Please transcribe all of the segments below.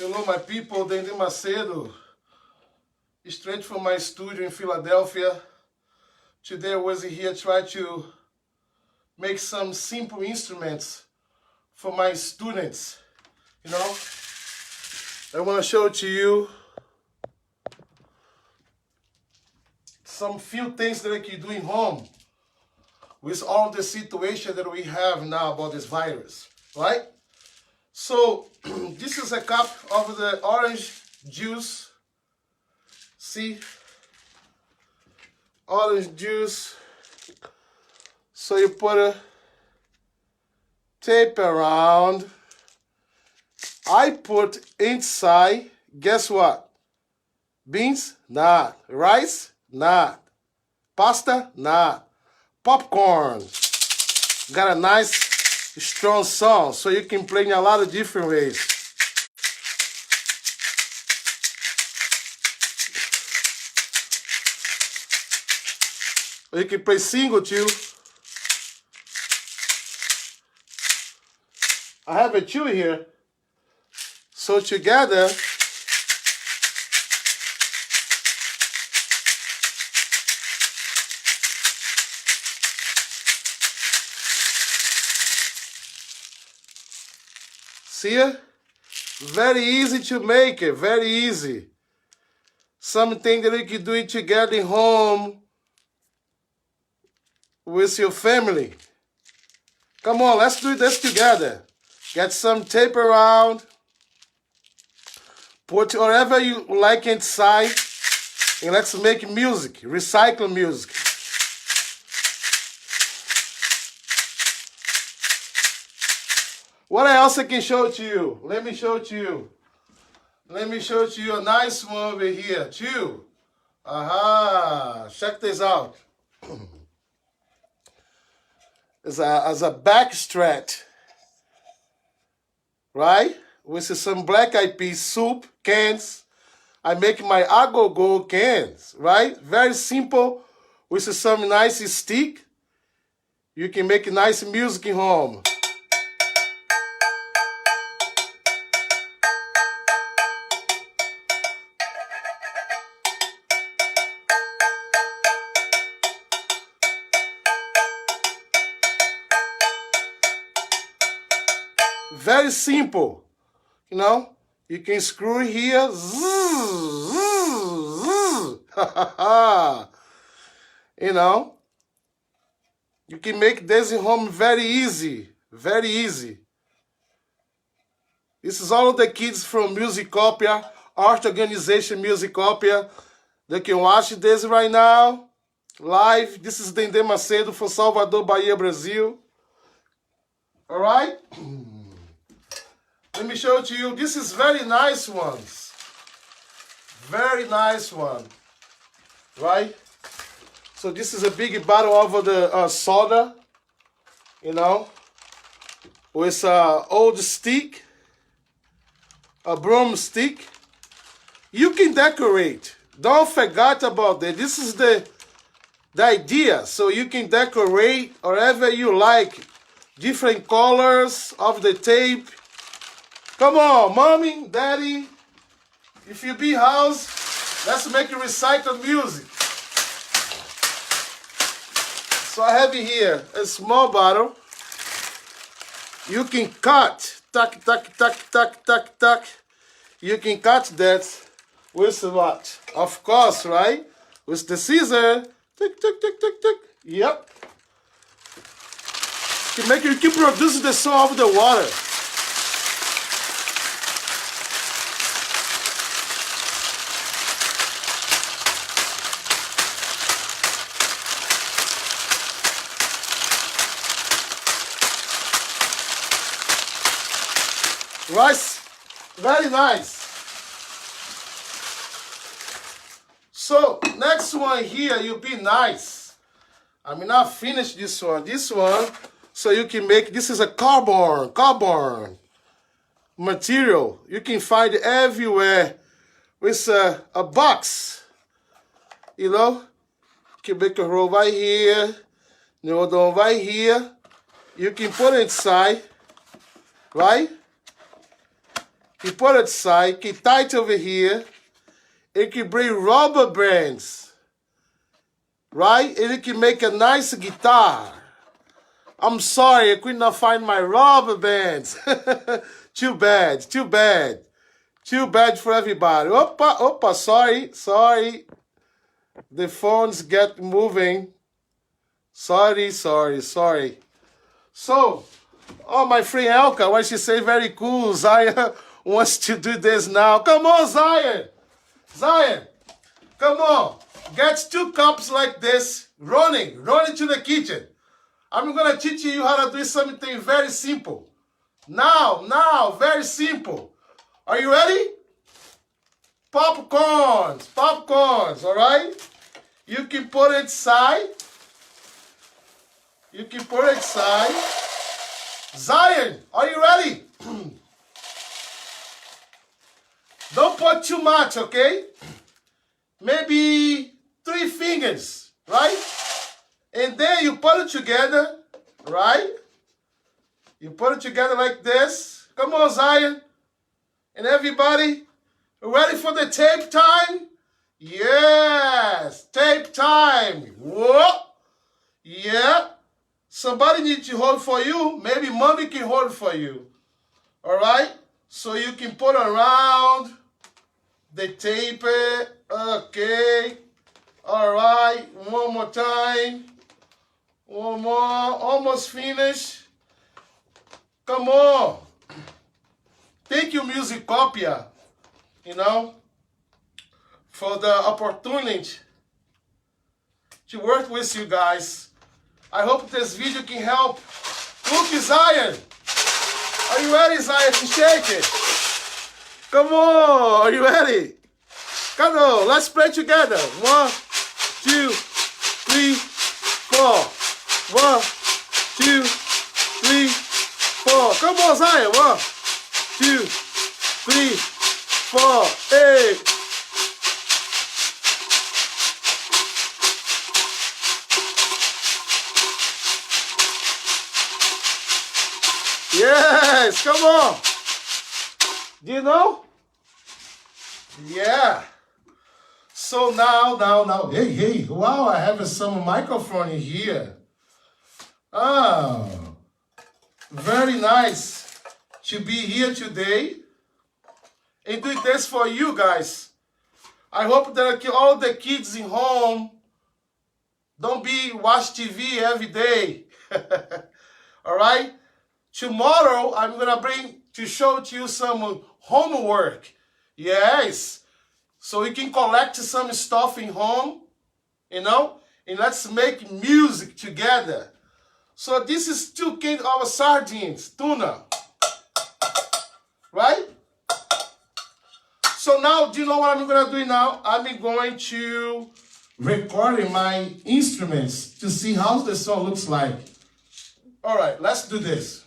Hello, my people. Dende Macedo, straight from my studio in Philadelphia. Today I was here trying to make some simple instruments for my students. You know, I want to show to you some few things that I can do in home with all the situation that we have now about this virus, right? So this is a cup of the orange juice. See, orange juice. So you put a tape around. I put inside, guess what? Beans? Not. Rice? Not. Pasta? Not. Popcorn. Got a nice strong sound, so you can play in a lot of different ways. You can play single too. I have a two here. So together, see it? Very easy to make it, very easy. Something that you can do it together in home with your family. Come on, let's do this together. Get some tape around. Put whatever you like inside. And let's make music, recycle music. What else I can show to you? Let me show to you. Let me show to you a nice one over here too. Aha, check this out. As a backstretch, right? With some black eyed peas soup cans. I make my agogo cans, right? Very simple. With some nice stick, you can make nice music in home. Very simple, you know. You can screw here. You know, you can make this in home very easy, very easy. This is all of the kids from Musicopia, Art Organization Musicopia. They can watch this right now, live. This is Dende Macedo from Salvador, Bahia, Brazil. All right? Let me show it to you. This is very nice ones. Very nice one. Right? So this is a big bottle of the soda. You know. With an old stick. A broomstick. You can decorate. Don't forget about that. This is the idea. So you can decorate whatever you like. Different colors of the tape. Come on, mommy, daddy, if you be house, let's make recycled music. So I have here a small bottle. You can cut, tuck, tuck, tuck, tuck, tuck, tuck. You can cut that with what? Of course, right? With the scissor. Tick, tick, tick, tick, tick. Yep. You can produce the sound of the water. Right? Very nice. So, next one here, you be nice. I mean, I finished this one. This one, so you can make, this is a cardboard material. You can find it everywhere with a box. You know? You can make a roll right here. The other one right here. You can put it inside. Right? You put it aside, keep tight over here. It can bring rubber bands, right? And it can make a nice guitar. I'm sorry, I could not find my rubber bands. Too bad, too bad. Too bad for everybody. Opa, sorry. The phones get moving. Sorry. So, oh, my friend Elka, what she say, very cool. Zion wants to do this now. Come on, Zion, come on. Get 2 cups like this, running to the kitchen. I'm going to teach you how to do something very simple. Now, very simple. Are you ready? Popcorns, all right? You can put it aside. Zion, are you ready? Don't put too much, okay? Maybe 3 fingers, right? And then you put it together, right? You put it together like this. Come on, Zion. And everybody, ready for the tape time? Yes, tape time. Whoa. Yeah. Somebody needs to hold for you. Maybe mommy can hold for you. All right? So you can put around the tape. Okay. All right. One more time. One more. Almost finished. Come on. Thank you, Music Copia, for the opportunity to work with you guys. I hope this video can help. Look, Zion. Are you ready, Zion, to shake it? Come on. Are you ready? Come on. Let's play together. 1, 2, 3, 4. 1, 2, 3, 4. Come on, Zion. 1, 2, 3, 4. Hey. Yes, come on. Do you know? Yeah. So now. Hey. Wow, I have some microphone in here. Oh, very nice to be here today and do this for you guys. I hope that all the kids in home don't be watch TV every day. All right? Tomorrow, I'm going to bring to show to you some homework. Yes. So you can collect some stuff in home, and let's make music together. So this is 2 cans of sardines, tuna. Right? So now, do you know what I'm going to do now? I'm going to record my instruments to see how the song looks like. All right, let's do this.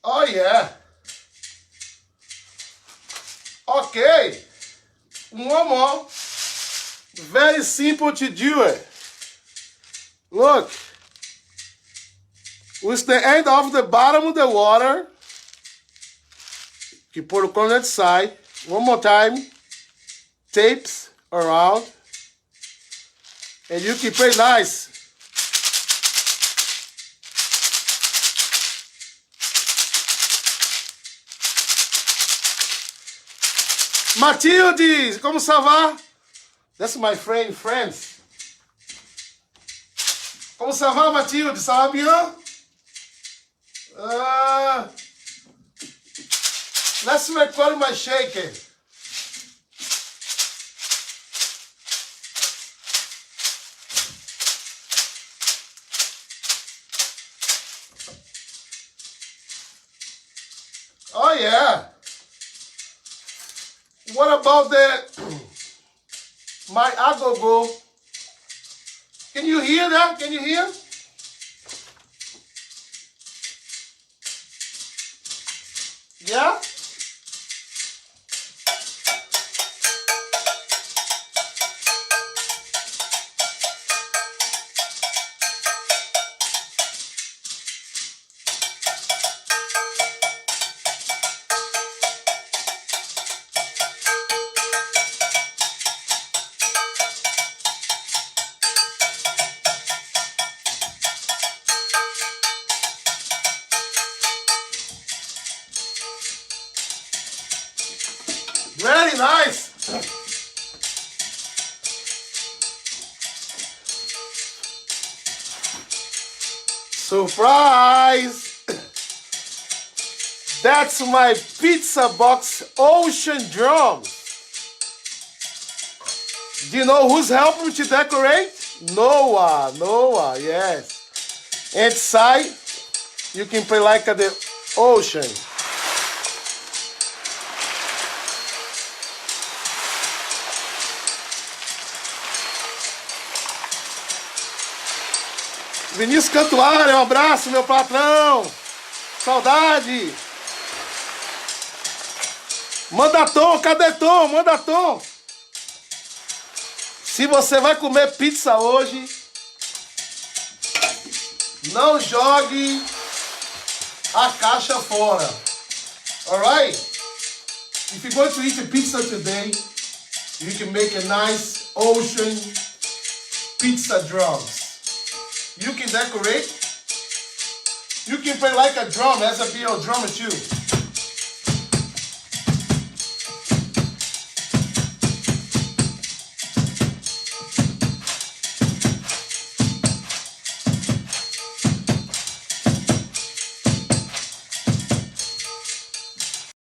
Oh, yeah. Okay. One more. Very simple to do it. Look. With the end of the bottom of the water, you put it on that side. One more time. Tapes around. And you keep it nice. Matilde, como ça va? That's my friend, friends. Como ça va, Matilde? Ça va bien? Let's record my shaking. Oh, yeah. What about my agogo? Can you hear that? Can you hear? Yeah? Very nice. Surprise! That's my pizza box ocean drums. Do you know who's helping me to decorate? Noah, yes. Inside, you can play like the ocean. Vinícius Cantuário, um abraço, meu patrão. Saudade. Manda Tom, cadê Tom? Manda Tom. Se você vai comer pizza hoje, não jogue a caixa fora. Alright? If you're going to eat a pizza today, you can make a nice ocean pizza drums. You can decorate. You can play like a drum as a BL drummer too.